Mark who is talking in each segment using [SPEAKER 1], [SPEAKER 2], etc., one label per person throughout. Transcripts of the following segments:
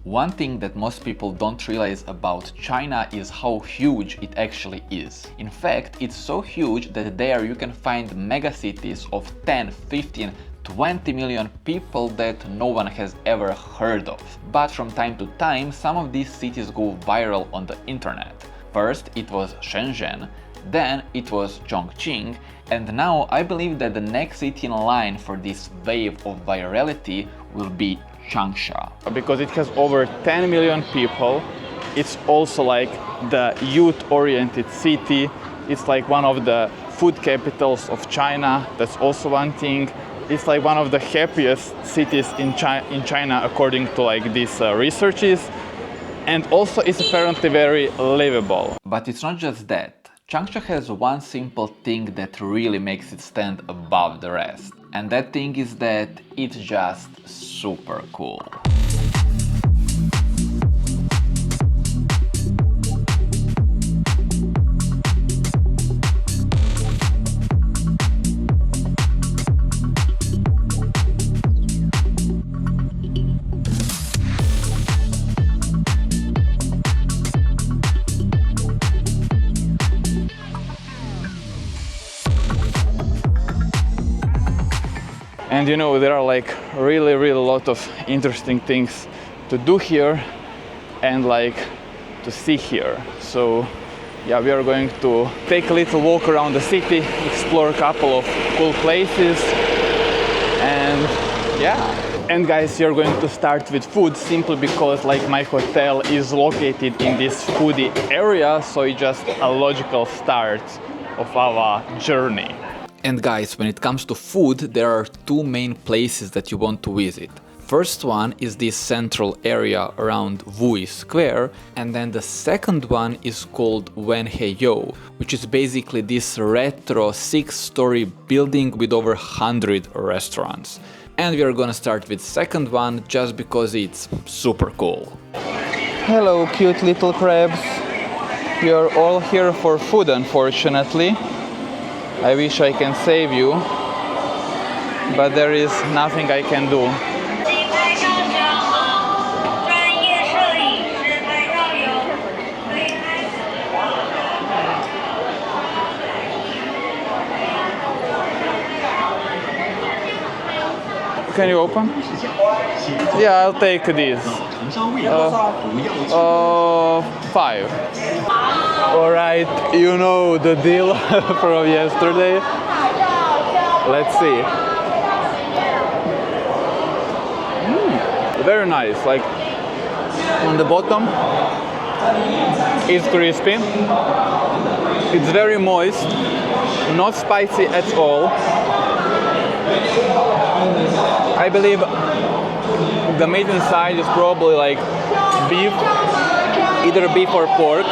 [SPEAKER 1] One thing that most people don't realize about China is how huge it actually is. In fact, it's so huge that there you can find megacities of 10, 15, 20 million people that no one has ever heard of. But from time to time, some of these cities go viral on the internet. First, it was Shenzhen, then it was Chongqing, and now I believe that the next city in line for this wave of virality will be Changsha.
[SPEAKER 2] Because it has over 10 million people, it's also like the youth-oriented city. It's like one of the food capitals of China. That's also one thing. It's like one of the happiest cities in China according to like these researches. And also it's apparently very livable.
[SPEAKER 1] But it's not just that. Changsha has one simple thing that really makes it stand above the rest. And that thing is that it's just super cool.
[SPEAKER 2] And you know, there are like really a lot of interesting things to do here and like to see here. So yeah, we are going to take a little walk around the city, explore a couple of cool places, and yeah. And guys, you're going to start with food simply because like my hotel is located in this foodie area, so it's just a logical start of our journey.
[SPEAKER 1] And guys, when it comes to food, there are two main places that you want to visit. First one is this central area around Wui Square, and then the second one is called Wenheyo, which is basically this retro 6-story building with over 100 restaurants. And we are gonna start with second one just because it's super cool.
[SPEAKER 2] Hello, cute little crabs. You're all here for food, unfortunately. I wish I can save you, but there is nothing I can do. Can you open? Yeah, I'll take this. 5. Alright, you know the deal from yesterday. Let's see. Very nice. Like on the bottom, it's crispy. It's very moist, not spicy at all. I believe the meat inside is probably like beef, either beef or pork.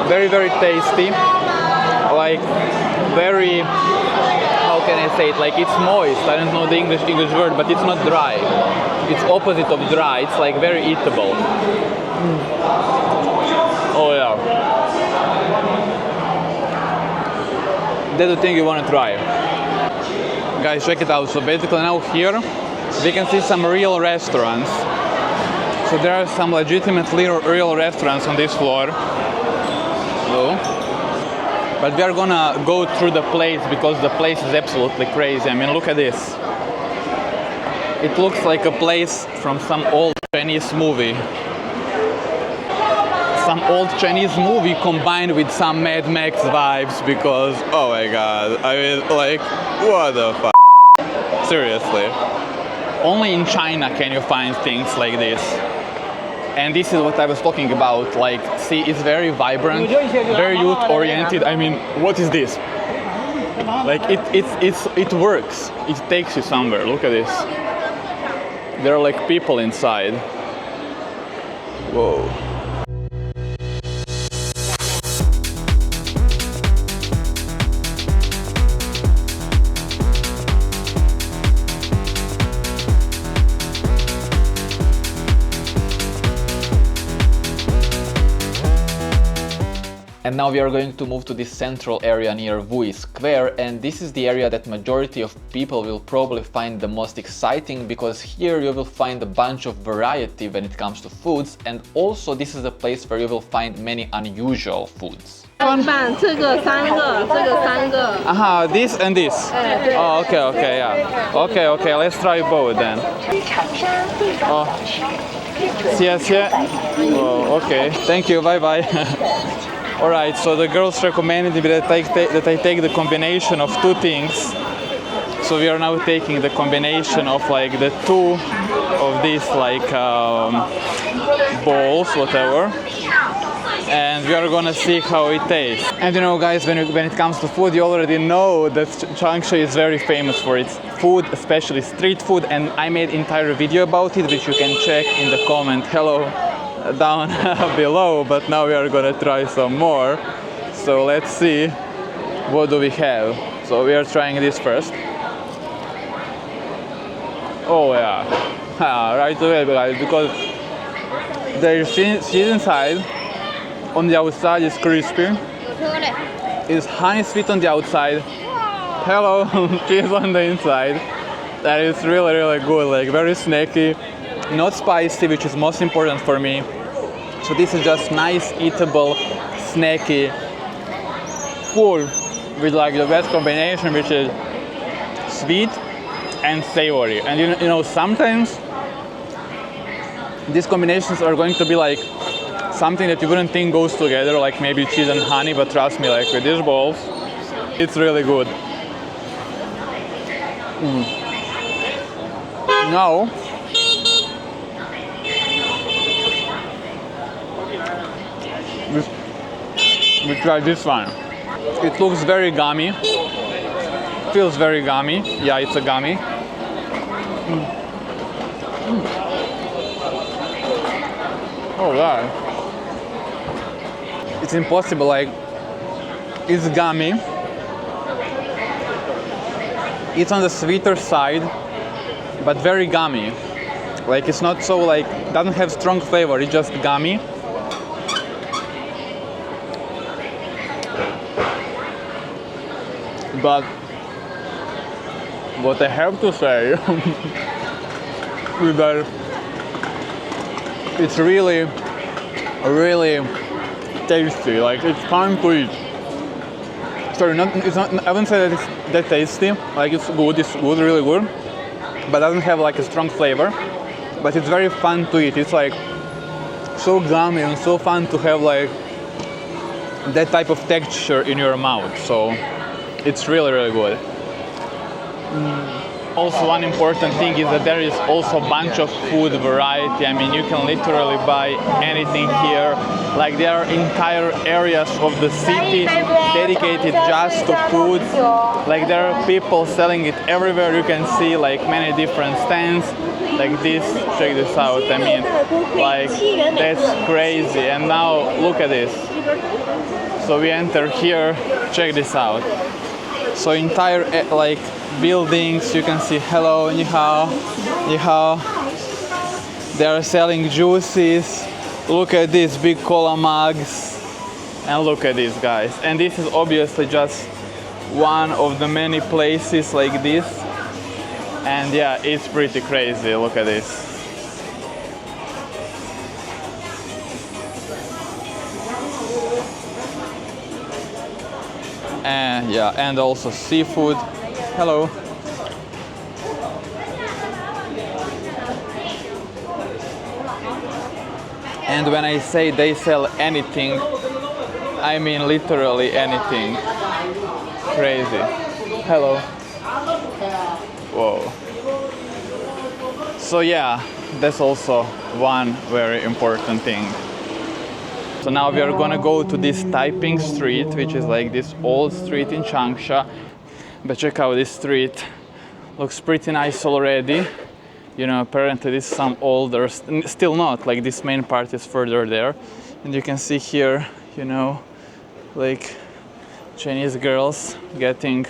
[SPEAKER 2] Very tasty. Like very, how can I say it? Like it's moist. I don't know the English word, but it's not dry. It's opposite of dry. It's like very eatable. Oh yeah. That's the thing you want to try. Guys, check it out. So basically now here we can see some real restaurants. So there are some legitimately real restaurants on this floor. So, but we are gonna go through the place because the place is absolutely crazy. I mean, look at this. It looks like a place from some old Chinese movie. Some old Chinese movie combined with some Mad Max vibes because, oh my god, I mean, like, what the f***? Seriously. Only in China can you find things like this. And this is what I was talking about, like, see, it's very vibrant, very youth-oriented. I mean, what is this? Like, it works. It takes you somewhere. Look at this. There are, like, people inside. Whoa.
[SPEAKER 1] And now we are going to move to this central area near Wui Square, and this is the area that majority of people will probably find the most exciting, because here you will find a bunch of variety when it comes to foods, and also this is a place where you will find many unusual foods.
[SPEAKER 2] This and this. Oh, okay, yeah. Okay, let's try both then. Oh, oh, okay. Thank you, bye. Alright, so the girls recommended me that I take the combination of two things. So we are now taking the combination of like the two of these like balls, whatever. And we are gonna see how it tastes. And you know, guys, when it comes to food, you already know that Changsha is very famous for its food, especially street food, and I made entire video about it, which you can check in the comment down below. But now we are gonna try some more. So let's see what do we have. So we are trying this first. Oh yeah, right away, guys, because there is cheese inside. On the outside is crispy. It's honey sweet on the outside. Hello, cheese on the inside. That is really good, like very snacky, not spicy, which is most important for me. So this is just nice, eatable, snacky food with like the best combination, which is sweet and savory. And you know, sometimes these combinations are going to be like something that you wouldn't think goes together, like maybe cheese and honey, but trust me, like with these balls, it's really good. Now, we try this one. It looks very gummy, feels very gummy. Yeah, it's a gummy. Oh wow. It's impossible, like, it's gummy, it's on the sweeter side, but very gummy. Like, it's not so, like, doesn't have strong flavor, it's just gummy. But what I have to say is that it's really tasty, like it's fun to eat. Sorry, it's not, I wouldn't say that it's that tasty, like it's good, really good, but doesn't have like a strong flavor, but it's very fun to eat. It's like so gummy and so fun to have like that type of texture in your mouth, so it's really good. Also, one important thing is that there is also a bunch of food variety. I mean, you can literally buy anything here. Like, there are entire areas of the city dedicated just to food. Like, there are people selling it everywhere. You can see like many different stands like this. Check this out. I mean, like, that's crazy. And now look at this. So we enter here. Check this out. So entire like buildings, you can see hello, ni hao, ni hao. They are selling juices. Look at these big cola mugs, and look at these guys. And this is obviously just one of the many places like this. And yeah, it's pretty crazy. Look at this. And yeah, and also seafood. Hello. And when I say they sell anything, I mean literally anything. Crazy. Hello. Whoa. So yeah, that's also one very important thing. So now we are gonna go to this Taiping street, which is like this old street in Changsha. But check out this street. Looks pretty nice already. You know, apparently this is some older, still not, like this main part is further there. And you can see here, you know, like Chinese girls getting,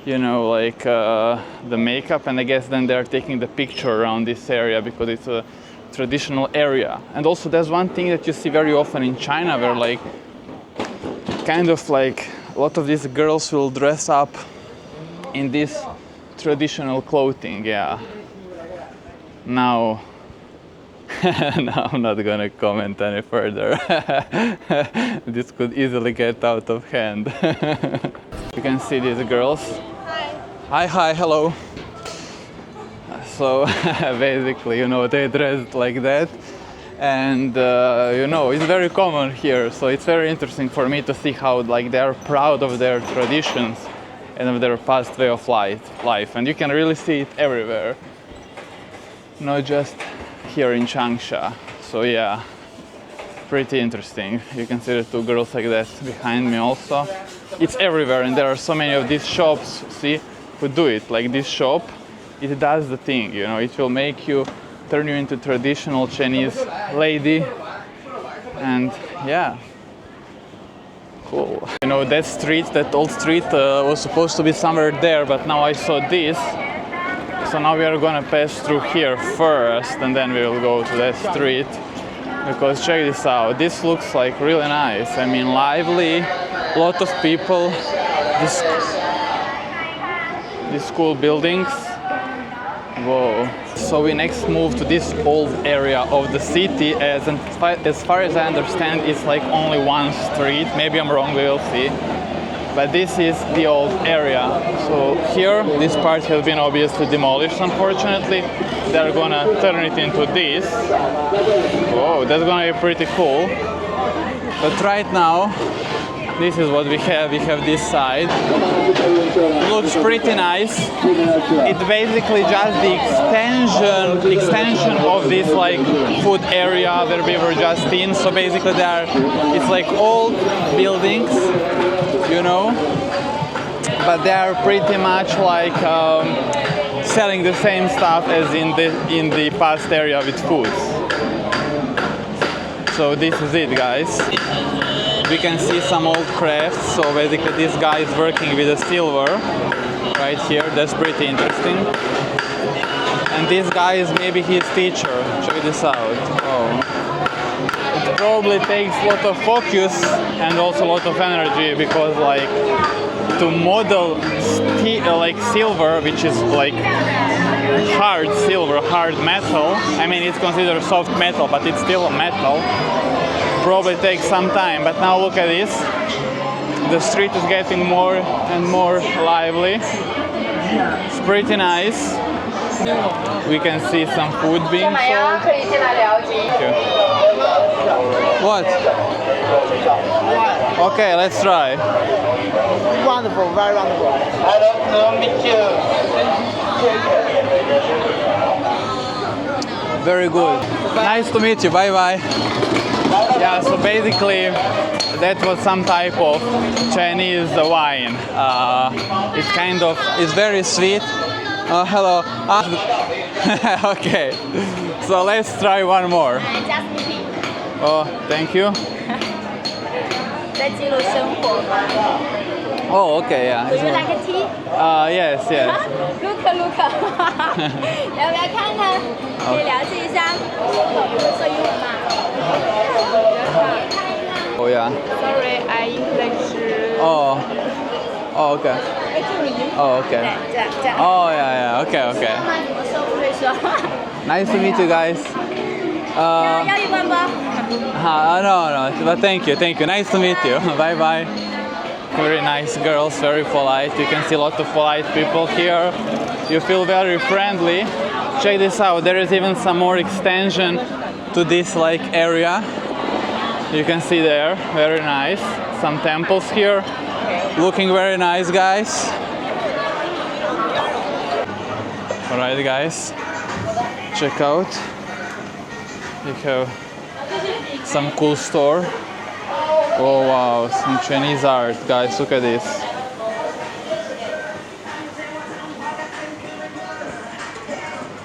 [SPEAKER 2] you know, like the makeup, and I guess then they're taking the picture around this area because it's a traditional area. And also there's one thing that you see very often in China where like kind of like a lot of these girls will dress up in this traditional clothing. Yeah. Now, now I'm not gonna comment any further. This could easily get out of hand. You can see these girls. Hi. Hi, hello. So basically, you know, they dressed like that. And you know, it's very common here, so it's very interesting for me to see how like they're proud of their traditions and of their past way of life. And you can really see it everywhere, not just here in Changsha. So yeah, pretty interesting. You can see the two girls like that behind me also. It's everywhere, and there are so many of these shops, see, who do it. Like this shop, it does the thing, you know, it will make you turn you into traditional Chinese lady. And yeah, cool. You know, that street, that old street was supposed to be somewhere there, but now I saw this. So now we are gonna pass through here first, and then we will go to that street. Because check this out, this looks like really nice. I mean, lively, lot of people, these cool buildings. Whoa. So we next move to this old area of the city. As far as I understand, it's like only one street. Maybe I'm wrong, we will see. But this is the old area. So here, this part has been obviously demolished, unfortunately. They're gonna turn it into this. Whoa, that's gonna be pretty cool. But right now, this is what we have. We have this side. Looks pretty nice. It's basically just the extension of this like food area that we were just in. So basically it's like old buildings, you know, but they are pretty much like selling the same stuff as in the past area with foods. So this is it, guys. We can see some old crafts. So basically this guy is working with the silver right here. That's pretty interesting. And this guy is maybe his teacher. Check this out. Oh. It probably takes a lot of focus and also a lot of energy, because like to model like silver, which is like hard silver, hard metal. I mean, it's considered soft metal, but it's still a metal. Probably takes some time, but now look at this. The street is getting more and more lively. It's pretty nice. We can see some food being sold. What? Okay, let's try.
[SPEAKER 3] Wonderful, very wonderful.
[SPEAKER 4] Hello, meet you.
[SPEAKER 2] Very good. Nice to meet you. Bye bye. Yeah, so basically that was some type of Chinese wine. It's very sweet. Hello. Okay, so let's try one more. Oh, thank you. Oh, okay, yeah.
[SPEAKER 5] Would you like a tea?
[SPEAKER 2] Yes, yes.
[SPEAKER 5] Look. 要不要看看？可以了解一下。所以我嘛。
[SPEAKER 2] Oh yeah.
[SPEAKER 5] Sorry, I English.
[SPEAKER 2] Oh. Oh, okay. Oh, okay.
[SPEAKER 5] 这样。
[SPEAKER 2] Oh, yeah, yeah. Okay, okay.
[SPEAKER 5] 怎么说不会说。
[SPEAKER 2] Nice to meet you guys.
[SPEAKER 5] 要一罐不？
[SPEAKER 2] No, but thank you. Nice to meet you. Bye bye. Very nice girls, very polite. You can see a lot of polite people here. You feel very friendly. Check this out. There is even some more extension to this like area. You can see there. Very nice. Some temples here. Looking very nice, guys. Alright, guys. Check out. You have some cool store. Oh wow, some Chinese art, guys, look at this.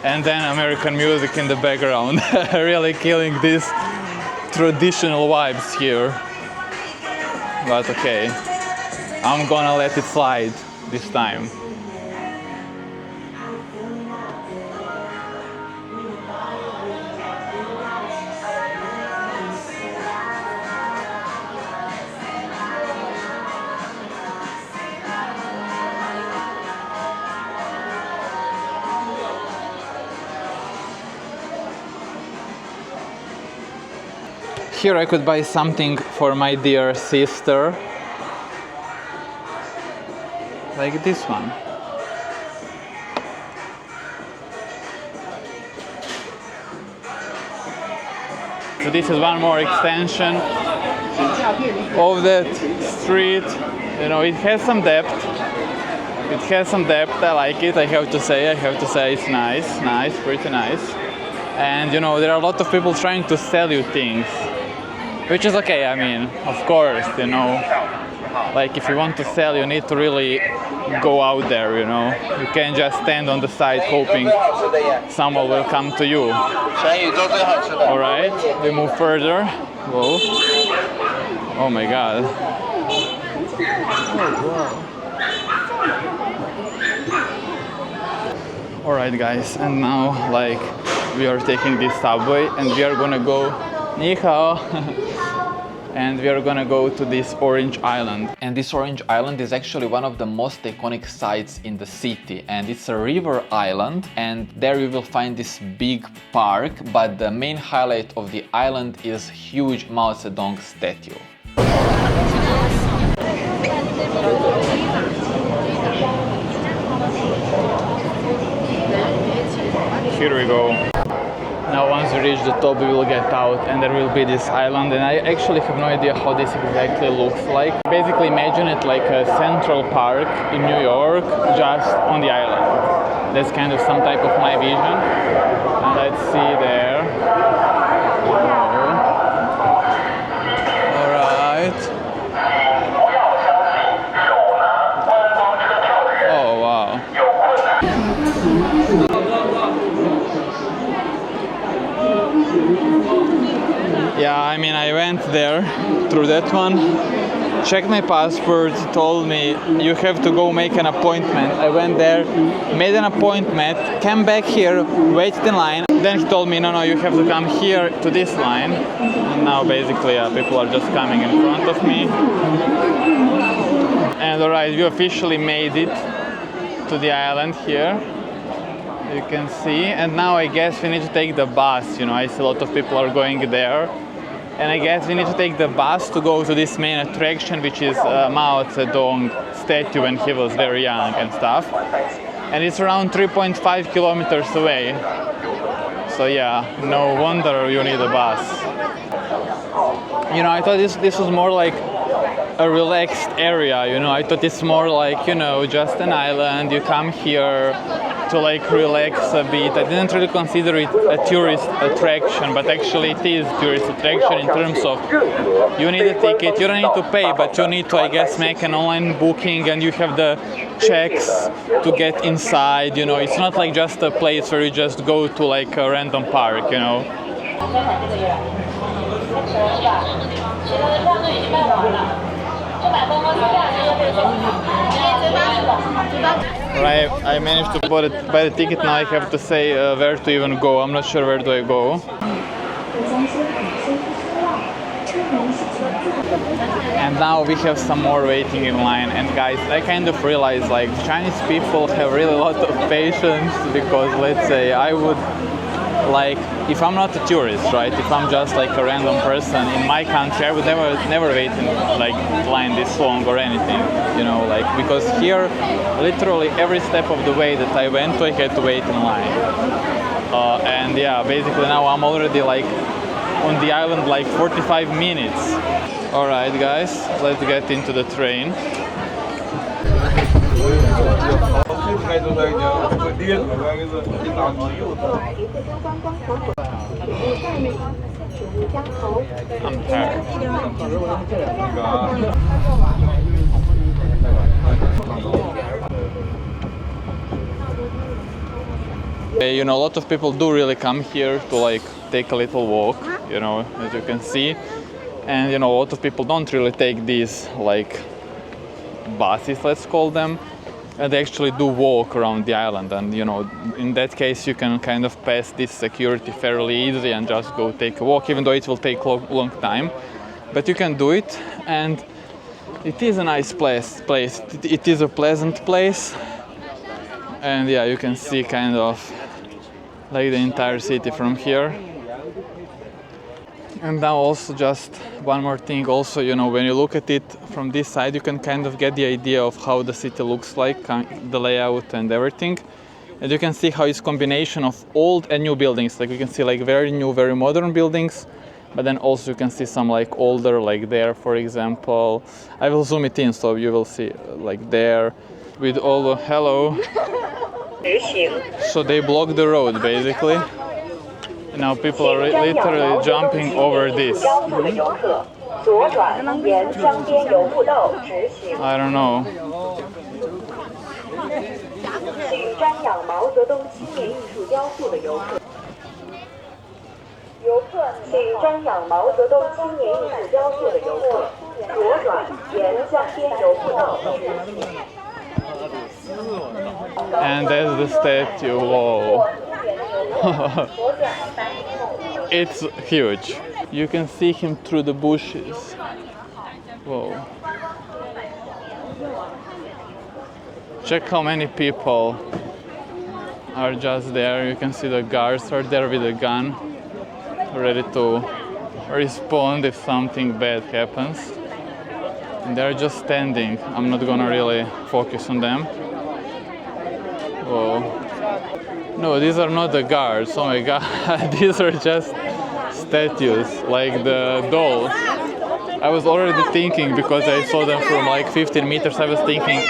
[SPEAKER 2] And then American music in the background, really killing these traditional vibes here. But okay, I'm gonna let it slide this time. here I could buy something for my dear sister. Like this one. So this is one more extension of that street. You know, it has some depth. It has some depth. I like it. I have to say it's nice, pretty nice. And you know, there are a lot of people trying to sell you things, which is okay. I mean, of course, you know, like if you want to sell, you need to really go out there, you know. You can't just stand on the side hoping someone will come to you. Alright, we move further. Whoa. Oh my god. Alright guys, and now like we are taking this subway and we are gonna go Ni hao. And we are gonna go to this orange island. And this orange island is actually one of the most iconic sites in the city, and it's a river island, and there you will find this big park, but the main highlight of the island is huge Mao Zedong statue. Here we go. Now once we reach the top we will get out and there will be this island, and I actually have no idea how this exactly looks like. Basically imagine it like a Central Park in New York, just on the island. That's kind of some type of my vision. And let's see there. Alright. Oh wow. Yeah, I mean, I went there through that one, checked my passport, told me you have to go make an appointment. I went there, made an appointment, came back here, waited in line. Then he told me, no, you have to come here to this line. And now basically people are just coming in front of me. And alright, we officially made it to the island here. You can see, and now I guess we need to take the bus. You know, I see a lot of people are going there, and I guess we need to take the bus to go to this main attraction, which is Mao Zedong statue when he was very young and stuff. And it's around 3.5 kilometers away. So yeah, no wonder you need a bus. You know, I thought this was more like a relaxed area. You know, I thought it's more like, you know, just an island. You come here to like relax a bit. I didn't really consider it a tourist attraction, but actually it is a tourist attraction in terms of you need a ticket, you don't need to pay, but you need to, I guess, make an online booking, and you have the checks to get inside. You know, it's not like just a place where you just go to like a random park, you know. Right, I managed to buy the ticket. Now I have to say where to even go. I'm not sure where do I go. And now we have some more waiting in line. And guys, I kind of realized like Chinese people have really a lot of patience, because let's say I would, like, if I'm not a tourist, right, if I'm just like a random person in my country, I would never wait in like line this long or anything, you know, like, because here literally every step of the way that I went to, I had to wait in line. And yeah, basically now I'm already like on the island like 45 minutes. Alright guys, let's get into the train. I'm tired. You know, a lot of people do really come here to like take a little walk, you know, as you can see. And you know, a lot of people don't really take these like buses, let's call them, and they actually do walk around the island. And you know, in that case you can kind of pass this security fairly easy and just go take a walk, even though it will take long time, but you can do it. And it is a nice place. It is a pleasant place, and yeah, you can see kind of like the entire city from here. And now also just one more thing also, you know, when you look at it from this side, you can kind of get the idea of how the city looks like, the layout and everything. And you can see how it's combination of old and new buildings. Like you can see like very new, very modern buildings, but then also you can see some like older, like there, for example. I will zoom it in so you will see like there with all the, hello. So they block the road basically. Now people are literally jumping over this. I don't know. And there's the statue. Whoa. It's huge. You can see him through the bushes. Whoa. Check how many people are just there. You can see the guards are there with a gun, ready to respond if something bad happens. And they're just standing. I'm not gonna really focus on them. Whoa. No, these are not the guards. Oh my god, these are just statues, like the dolls. I was already thinking, because I saw them from like 15 meters, I was thinking,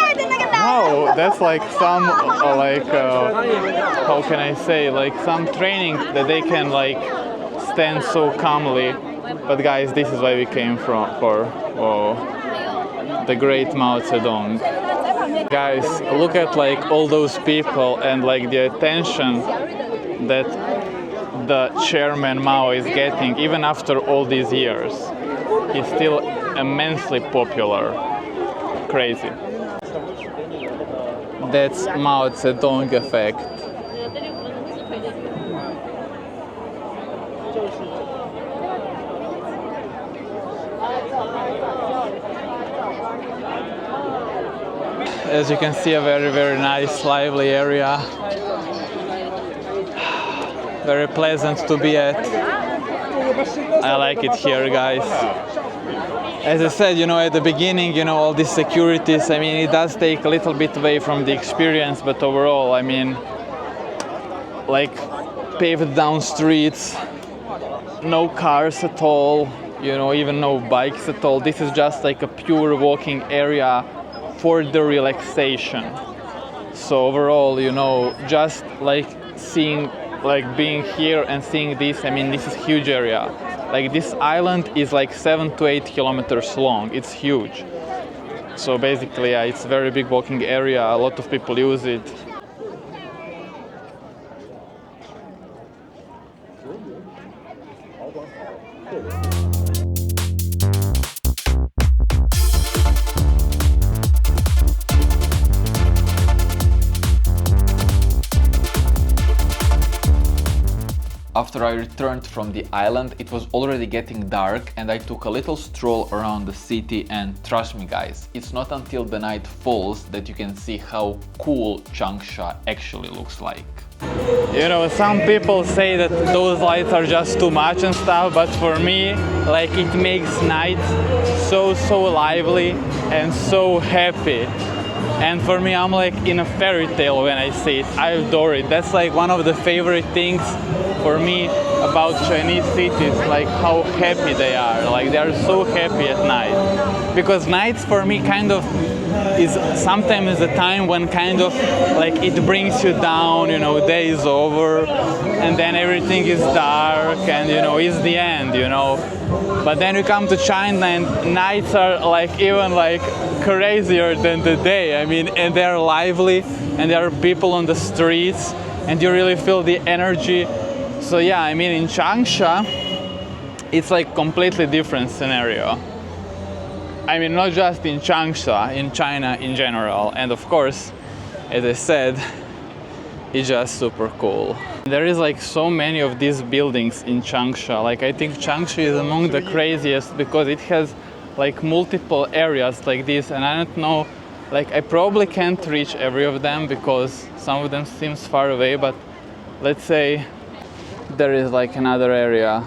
[SPEAKER 2] oh, that's like some, how can I say, like some training that they can like stand so calmly. But guys, this is why we came for the great Mao Zedong. Guys, look at like all those people and like the attention that the chairman Mao is getting even after all these years. He's still immensely popular. Crazy. That's Mao Zedong effect. As you can see, a very, very nice, lively area. Very pleasant to be at. I like it here, guys. As I said, you know, at the beginning, you know, all these securities, I mean, it does take a little bit away from the experience, but overall, I mean, like paved down streets, no cars at all, you know, even no bikes at all. This is just like a pure walking area for the relaxation. So overall, you know, just like seeing, like being here and seeing this, I mean, this is huge area. Like this island is like 7 to 8 kilometers long. It's huge. So basically, yeah, it's a very big walking area. A lot of people use it.
[SPEAKER 1] After I returned from the island, it was already getting dark and I took a little stroll around the city, and trust me guys, it's not until the night falls that you can see how cool Changsha actually looks like.
[SPEAKER 2] You know, some people say that those lights are just too much and stuff, but for me, like it makes night so lively and so happy. And for me, I'm like in a fairy tale when I see it. I adore it. That's like one of the favorite things for me about Chinese cities, like how happy they are. Like they are so happy at night. Because nights for me kind of is sometimes a time when kind of like it brings you down, you know, day is over and then everything is dark and, you know, it's the end, you know. But then you come to China and nights are like even like crazier than the day. I mean, and they're lively and there are people on the streets and you really feel the energy. So yeah, I mean, in Changsha, it's like completely different scenario. I mean, not just in Changsha, in China in general. And of course, as I said, it's just super cool. There is like so many of these buildings in Changsha. Like I think Changsha is among the craziest because it has like multiple areas like this, and I don't know, like I probably can't reach every of them because some of them seems far away, but let's say there is like another area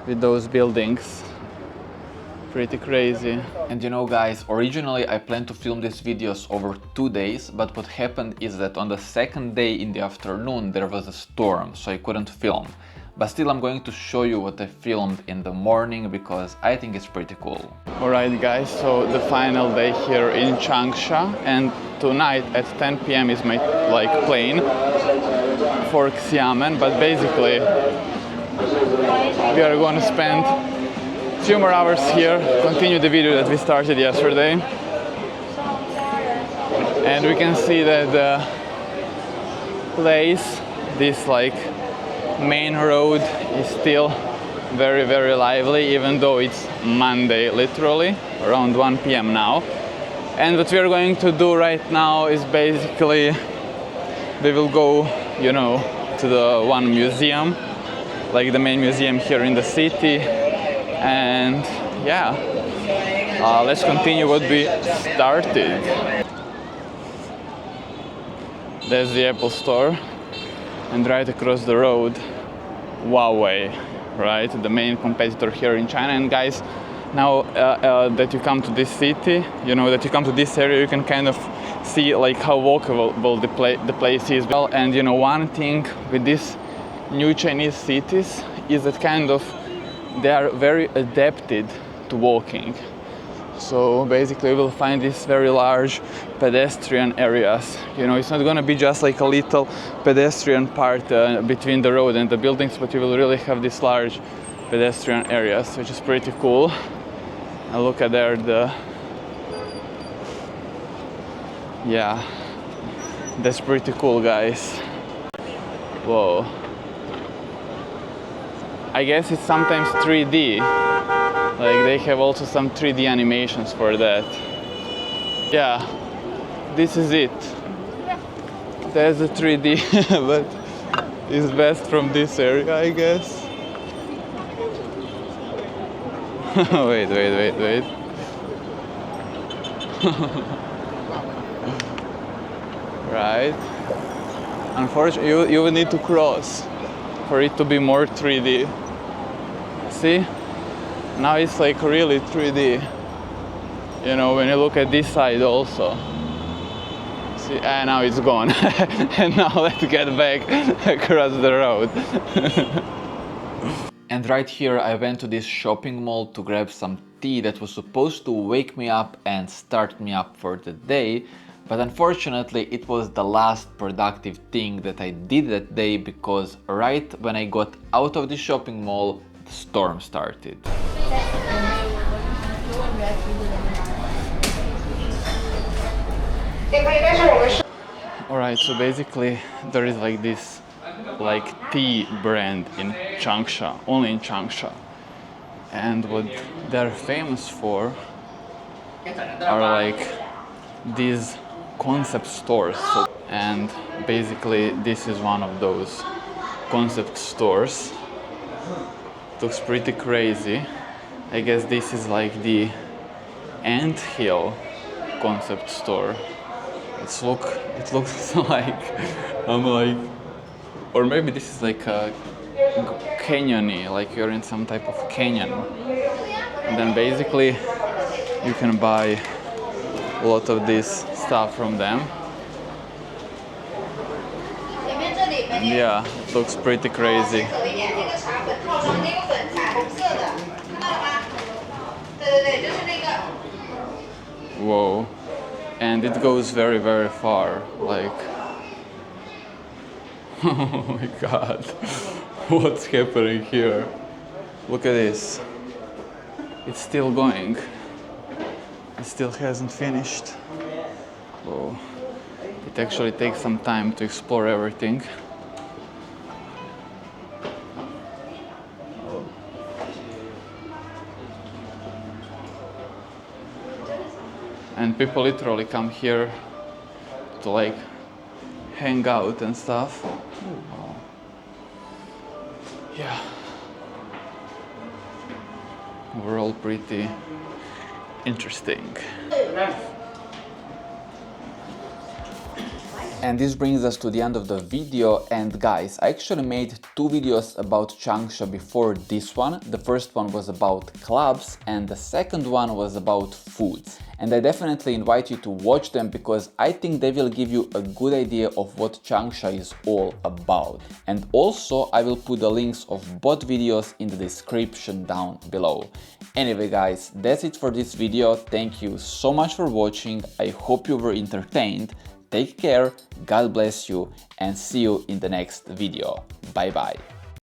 [SPEAKER 2] with those buildings. Pretty crazy.
[SPEAKER 1] And you know guys, originally I planned to film these videos over 2 days, but what happened is that on the second day in the afternoon there was a storm, so I couldn't film. But still I'm going to show you what I filmed in the morning because I think it's pretty cool.
[SPEAKER 2] Alright guys, so the final day here in Changsha, and tonight at 10 p.m. is my plane for Xiamen, but basically we are going to spend a few more hours here, continue the video that we started yesterday, and we can see that the place, this main road, is still very, very lively, even though it's Monday, literally around 1 p.m. now. And what we are going to do right now is basically we will go, you know, to the one museum, like the main museum here in the city, and yeah, let's continue what we started. There's the Apple Store, and right across the road, Huawei, right, the main competitor here in China. And guys, now that you come to this city, you know, that you come to this area, you can kind of see how walkable the place is. Well, and you know, one thing with these new Chinese cities is that kind of they are very adapted to walking. So basically we will find these very large pedestrian areas. You know, it's not gonna be just like a little pedestrian part between the road and the buildings, but you will really have these large pedestrian areas, which is pretty cool. And look at there, yeah, that's pretty cool, guys. Whoa. I guess it's sometimes 3D. They have also some 3D animations for that. Yeah, this is it. There's a 3D, but it's best from this area, I guess. wait. Right. Unfortunately, you will need to cross for it to be more 3D. See? Now it's really 3D. You know, when you look at this side also. See, and now it's gone. And now let's get back across the road.
[SPEAKER 1] And right here I went to this shopping mall to grab some tea that was supposed to wake me up and start me up for the day. But unfortunately it was the last productive thing that I did that day, because right when I got out of the shopping mall, the storm started.
[SPEAKER 2] Alright, so basically there is this tea brand in Changsha, only in Changsha. And what they're famous for are these concept stores. And basically this is one of those concept stores. Looks pretty crazy. I guess this is the Ant Hill concept store. It looks or maybe this is a canyony, you're in some type of canyon. And then basically you can buy a lot of this stuff from them. And yeah, it looks pretty crazy. Whoa. And it goes very, very far. Oh my god. What's happening here? Look at this. It's still going. It still hasn't finished. Whoa. It actually takes some time to explore everything. And people literally come here to hang out and stuff. Wow. Yeah. Overall pretty interesting.
[SPEAKER 1] And this brings us to the end of the video, and guys, I actually made 2 videos about Changsha before this one. The first one was about clubs and the second one was about foods. And I definitely invite you to watch them because I think they will give you a good idea of what Changsha is all about. And also I will put the links of both videos in the description down below. Anyway guys, that's it for this video. Thank you so much for watching. I hope you were entertained. Take care, God bless you, and see you in the next video. Bye bye.